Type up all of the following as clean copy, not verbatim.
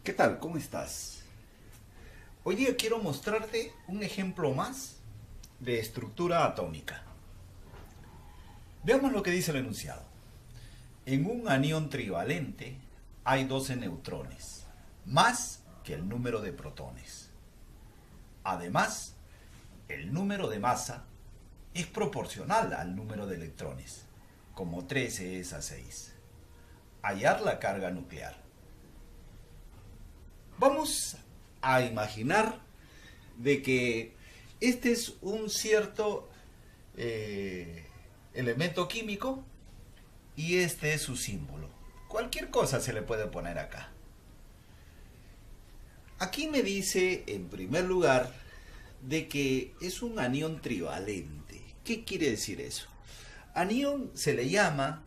¿Qué tal? ¿Cómo estás? Hoy día quiero mostrarte un ejemplo más de estructura atómica. Veamos lo que dice el enunciado. En un anión trivalente hay 12 neutrones, más que el número de protones. Además, el número de masa es proporcional al número de electrones, como 13 es a 6. Hallar la carga nuclear. Vamos a imaginar de que este es un cierto elemento químico y este es su símbolo. Cualquier cosa se le puede poner acá. Aquí me dice en primer lugar de que es un anión trivalente. ¿Qué quiere decir eso? Anión se le llama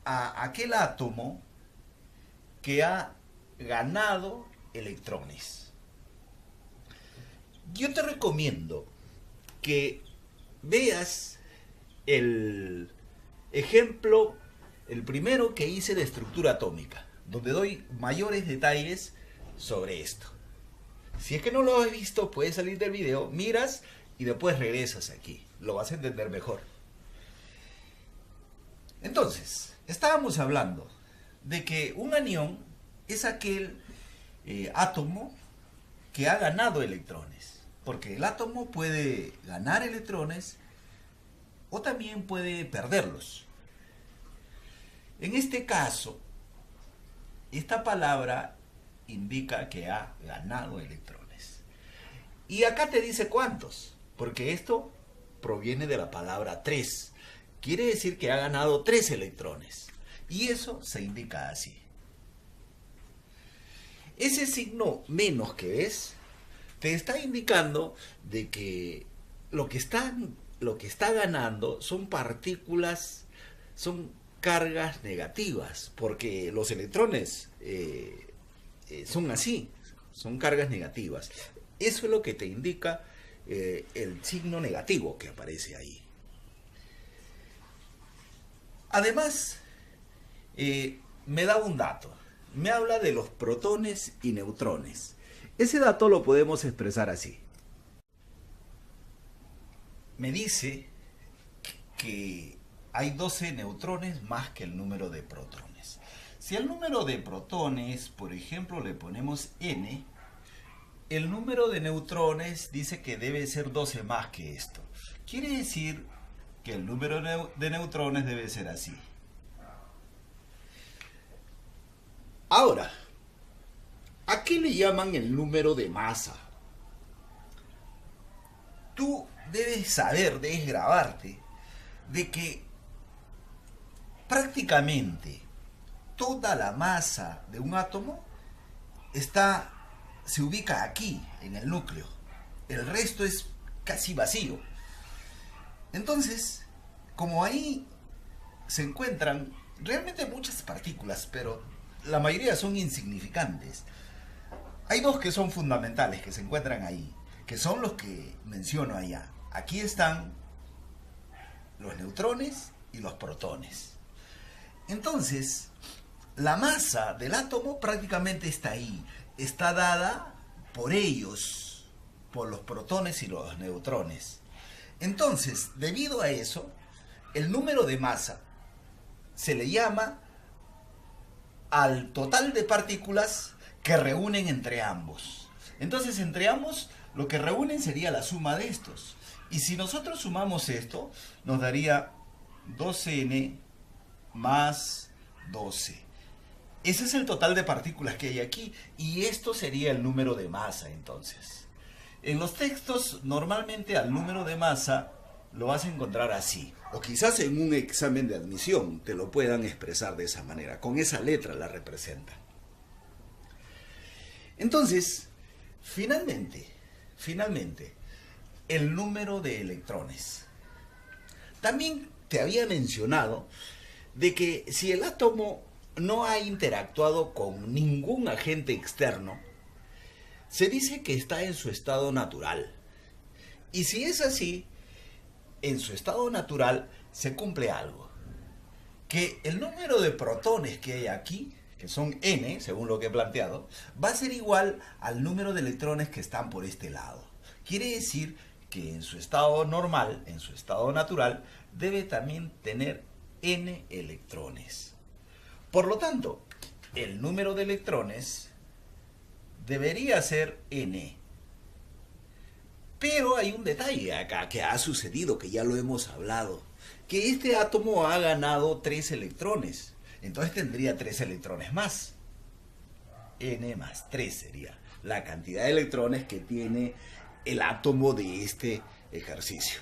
a aquel átomo que ha ganado electrones. Yo te recomiendo que veas el ejemplo, el primero que hice de estructura atómica, donde doy mayores detalles sobre esto. Si es que no lo has visto, puedes salir del video, miras y después regresas aquí. Lo vas a entender mejor. Entonces, estábamos hablando de que un anión es aquel átomo que ha ganado electrones. Porque el átomo puede ganar electrones o también puede perderlos. En este caso, esta palabra indica que ha ganado electrones. Y acá te dice cuántos, porque esto proviene de la palabra 3. Quiere decir que ha ganado 3 electrones. Y eso se indica así. Ese signo menos que ves te está indicando de que lo que está ganando son partículas, son cargas negativas, porque los electrones son así, son cargas negativas. Eso es lo que te indica el signo negativo que aparece ahí. Además, me da un dato. Me habla de los protones y neutrones. Ese dato lo podemos expresar así. Me dice que hay 12 neutrones más que el número de protones. Si al número de protones, por ejemplo, le ponemos n, el número de neutrones dice que debe ser 12 más que esto. Quiere decir que el número de neutrones debe ser así. Ahora, ¿a qué le llaman el número de masa? Tú debes saber, debes grabarte, de que prácticamente toda la masa de un átomo se ubica aquí, en el núcleo. El resto es casi vacío. Entonces, como ahí se encuentran realmente muchas partículas, pero la mayoría son insignificantes. Hay dos que son fundamentales, que se encuentran ahí, que son los que menciono allá. Aquí están los neutrones y los protones. Entonces, la masa del átomo prácticamente está ahí. Está dada por ellos, por los protones y los neutrones. Entonces, debido a eso, el número de masa se le llama al total de partículas que reúnen entre ambos. Entonces, entre ambos, lo que reúnen sería la suma de estos. Y si nosotros sumamos esto, nos daría 12n más 12. Ese es el total de partículas que hay aquí. Y esto sería el número de masa, entonces. En los textos, normalmente al número de masa lo vas a encontrar así. O quizás en un examen de admisión te lo puedan expresar de esa manera. Con esa letra la representan. Entonces, finalmente, el número de electrones. También te había mencionado de que si el átomo no ha interactuado con ningún agente externo, se dice que está en su estado natural. Y si es así, en su estado natural se cumple algo. Que el número de protones que hay aquí que son n, según lo que he planteado, va a ser igual al número de electrones que están por este lado. Quiere decir que en su estado normal, en su estado natural, debe también tener n electrones. Por lo tanto, el número de electrones debería ser n. Pero hay un detalle acá que ha sucedido, que ya lo hemos hablado, que este átomo ha ganado 3 electrones. Entonces tendría 3 electrones más. N más 3 sería la cantidad de electrones que tiene el átomo de este ejercicio.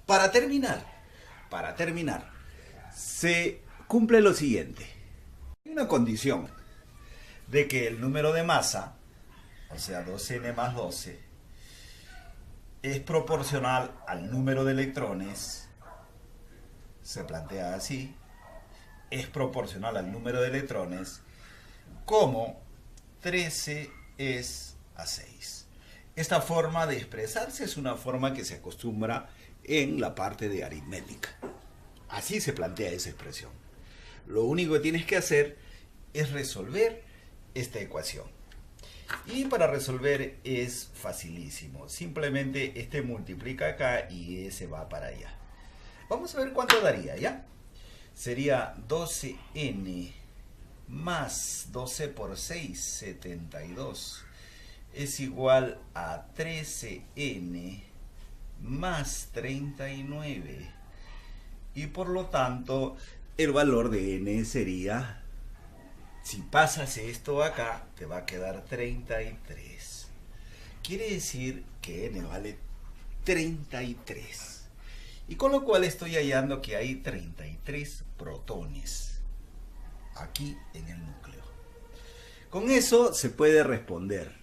Para terminar, se cumple lo siguiente. Hay una condición de que el número de masa, o sea 2n más 12, es proporcional al número de electrones. Se plantea así: es proporcional al número de electrones como 13 es a 6. Esta forma de expresarse es una forma que se acostumbra en la parte de aritmética. Así se plantea esa expresión. Lo único que tienes que hacer es resolver esta ecuación. Y para resolver es facilísimo. Simplemente este multiplica acá y ese va para allá. Vamos a ver cuánto daría, ¿ya? Sería 12n más 12 por 6, 72. Es igual a 13n más 39. Y por lo tanto, el valor de n sería, si pasas esto acá, te va a quedar 33. Quiere decir que n vale 33. Y con lo cual estoy hallando que hay 33 protones aquí en el núcleo. Con eso se puede responder.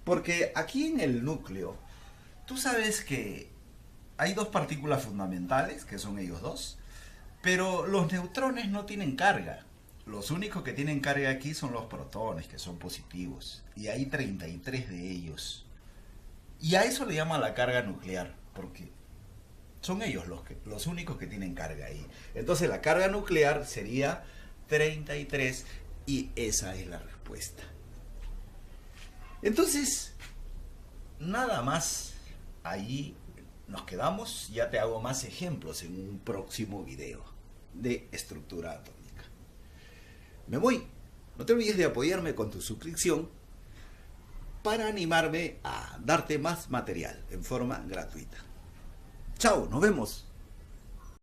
Porque aquí en el núcleo, tú sabes que hay dos partículas fundamentales, que son ellos dos, pero los neutrones no tienen carga. Los únicos que tienen carga aquí son los protones, que son positivos. Y hay 33 de ellos. Y a eso le llaman la carga nuclear, porque son ellos los únicos que tienen carga ahí. Entonces la carga nuclear sería 33 y esa es la respuesta. Entonces, nada más, ahí nos quedamos. Ya te hago más ejemplos en un próximo video de estructura atómica. Me voy. No te olvides de apoyarme con tu suscripción para animarme a darte más material en forma gratuita. Chao, nos vemos.